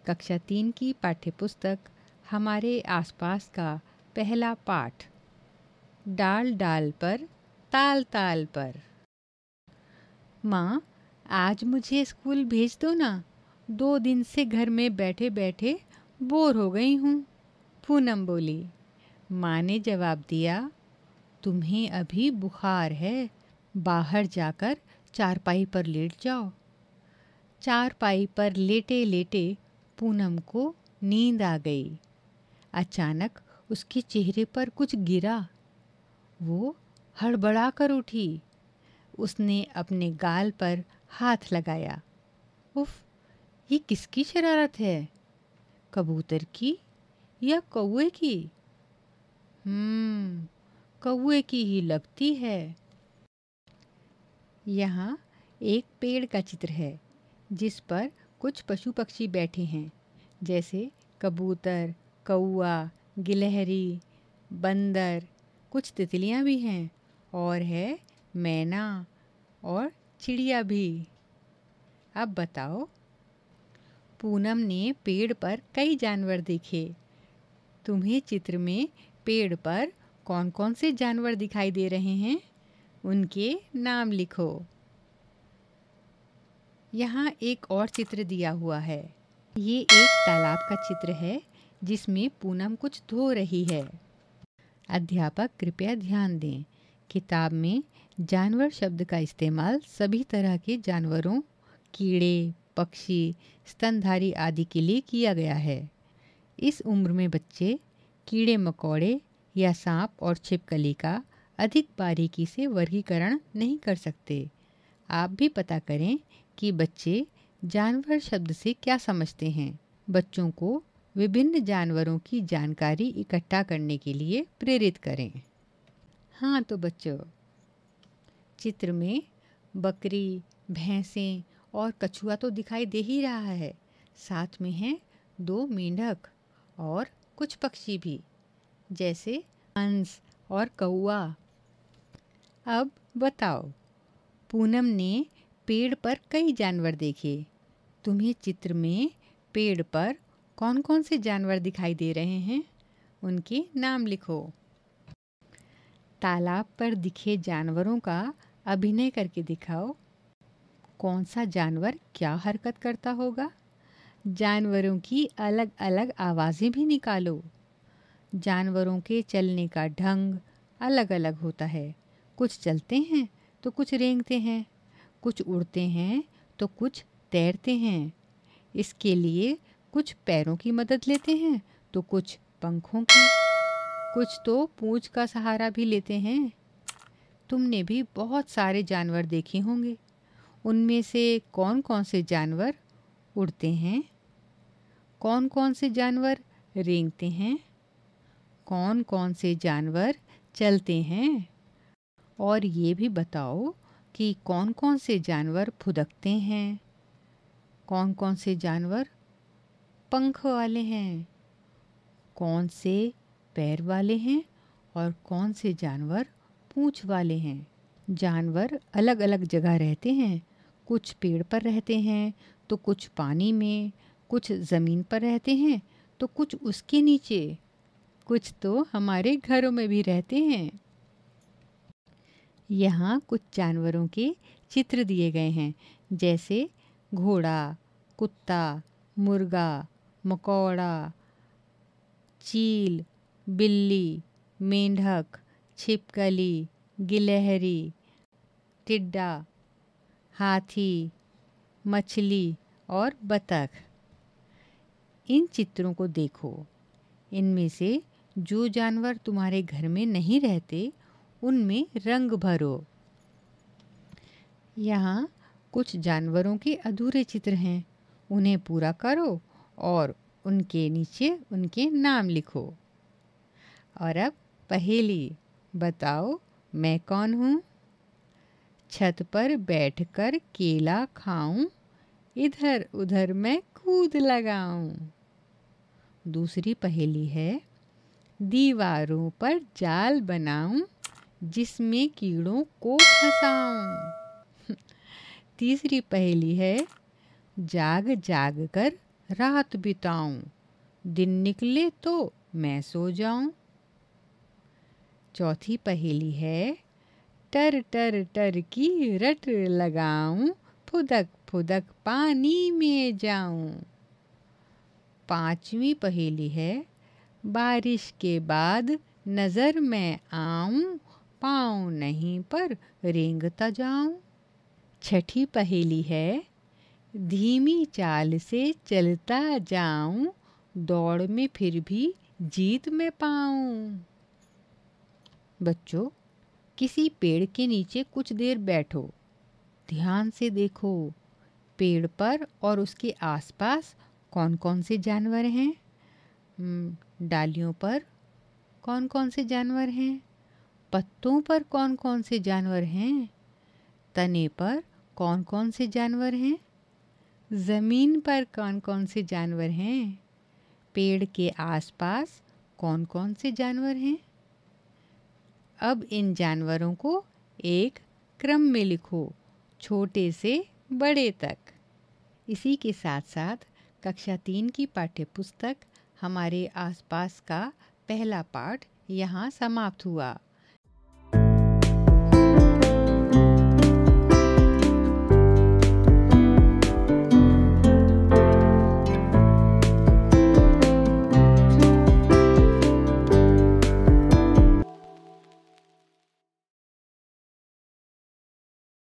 कक्षा 3 की पाठ्यपुस्तक हमारे आसपास का पहला पाठ। डाल डाल पर ताल ताल पर। माँ, आज मुझे स्कूल भेज दो ना, 2 दिन से घर में बैठे बैठे बोर हो गई हूँ, पूनम बोली। माँ ने जवाब दिया, तुम्हें अभी बुखार है, बाहर जाकर चारपाई पर लेट जाओ। चारपाई पर लेटे लेटे पूनम को नींद आ गई। अचानक उसके चेहरे पर कुछ गिरा। वो हड़बड़ा कर उठी। उसने अपने गाल पर हाथ लगाया। उफ, ये किसकी शरारत है? कबूतर की या कौवे की? कौवे की ही लगती है। यहाँ एक पेड़ का चित्र है जिस पर कुछ पशु पक्षी बैठे हैं, जैसे कबूतर, कौवा, गिलहरी, बंदर, कुछ तितलियाँ भी हैं और है मैना और चिड़िया भी। अब बताओ, पूनम ने पेड़ पर कई जानवर देखे। तुम्हें चित्र में पेड़ पर कौन कौन से जानवर दिखाई दे रहे हैं? उनके नाम लिखो। यहाँ एक और चित्र दिया हुआ है। ये एक तालाब का चित्र है जिसमें पूनम कुछ धो रही है। अध्यापक कृपया ध्यान दें, किताब में जानवर शब्द का इस्तेमाल सभी तरह के जानवरों, कीड़े, पक्षी, स्तनधारी आदि के लिए किया गया है। इस उम्र में बच्चे कीड़े मकोड़े या सांप और छिपकली का अधिक बारीकी से वर्गीकरण नहीं कर सकते। आप भी पता करें कि बच्चे जानवर शब्द से क्या समझते हैं। बच्चों को विभिन्न जानवरों की जानकारी इकट्ठा करने के लिए प्रेरित करें। हाँ तो बच्चों, चित्र में बकरी, भैंसें और कछुआ तो दिखाई दे ही रहा है, साथ में हैं 2 मेंढक और कुछ पक्षी भी, जैसे हंस और कौवा। अब बताओ, पूनम ने पेड़ पर कई जानवर देखे। तुम्हें चित्र में पेड़ पर कौन कौन से जानवर दिखाई दे रहे हैं? उनके नाम लिखो। तालाब पर दिखे जानवरों का अभिनय करके दिखाओ। कौन सा जानवर क्या हरकत करता होगा? जानवरों की अलग अलग आवाज़ें भी निकालो। जानवरों के चलने का ढंग अलग अलग होता है। कुछ चलते हैं तो कुछ रेंगते हैं, कुछ उड़ते हैं तो कुछ तैरते हैं। इसके लिए कुछ पैरों की मदद लेते हैं तो कुछ पंखों की, कुछ तो पूंछ का सहारा भी लेते हैं। तुमने भी बहुत सारे जानवर देखे होंगे। उनमें से कौन कौन से जानवर उड़ते हैं? कौन कौन से जानवर रेंगते हैं? कौन कौन से जानवर चलते हैं? और ये भी बताओ कि कौन कौन से जानवर फुदकते हैं, कौन कौन से जानवर पंख वाले हैं, कौन से पैर वाले हैं और कौन से जानवर पूंछ वाले हैं। जानवर अलग अलग जगह रहते हैं। कुछ पेड़ पर रहते हैं तो कुछ पानी में, कुछ ज़मीन पर रहते हैं तो कुछ उसके नीचे, कुछ तो हमारे घरों में भी रहते हैं। यहाँ कुछ जानवरों के चित्र दिए गए हैं, जैसे घोड़ा, कुत्ता, मुर्गा, मकौड़ा, चील, बिल्ली, मेंढक, छिपकली, गिलहरी, टिड्डा, हाथी, मछली और बतख। इन चित्रों को देखो। इनमें से जो जानवर तुम्हारे घर में नहीं रहते, उनमें रंग भरो। यहाँ कुछ जानवरों के अधूरे चित्र हैं, उन्हें पूरा करो और उनके नीचे उनके नाम लिखो। और अब पहेली, बताओ मैं कौन हूँ? छत पर बैठकर केला खाऊं, इधर उधर मैं कूद लगाऊं। दूसरी पहेली है, दीवारों पर जाल बनाऊं, जिसमें कीड़ों को फंसाऊं। तीसरी पहेली है, जाग जाग कर रात बिताऊं, दिन निकले तो मैं सो जाऊं। चौथी पहेली है, टर टर टर की रट लगाऊं, फुदक फुदक पानी में जाऊं। पांचवी पहेली है, बारिश के बाद नजर में आऊं, पाँव नहीं पर रेंगता जाऊं। छठी पहेली है, धीमी चाल से चलता जाऊं, दौड़ में फिर भी जीत में पाऊं। बच्चों, किसी पेड़ के नीचे कुछ देर बैठो, ध्यान से देखो पेड़ पर और उसके आसपास कौन कौन से जानवर हैं। डालियों पर कौन कौन से जानवर हैं, पत्तों पर कौन कौन से जानवर हैं, तने पर कौन कौन से जानवर हैं, ज़मीन पर कौन कौन से जानवर हैं, पेड़ के आसपास कौन कौन से जानवर हैं। अब इन जानवरों को एक क्रम में लिखो, छोटे से बड़े तक। इसी के साथ साथ कक्षा 3 की पाठ्य पुस्तक हमारे आसपास का पहला पाठ यहाँ समाप्त हुआ।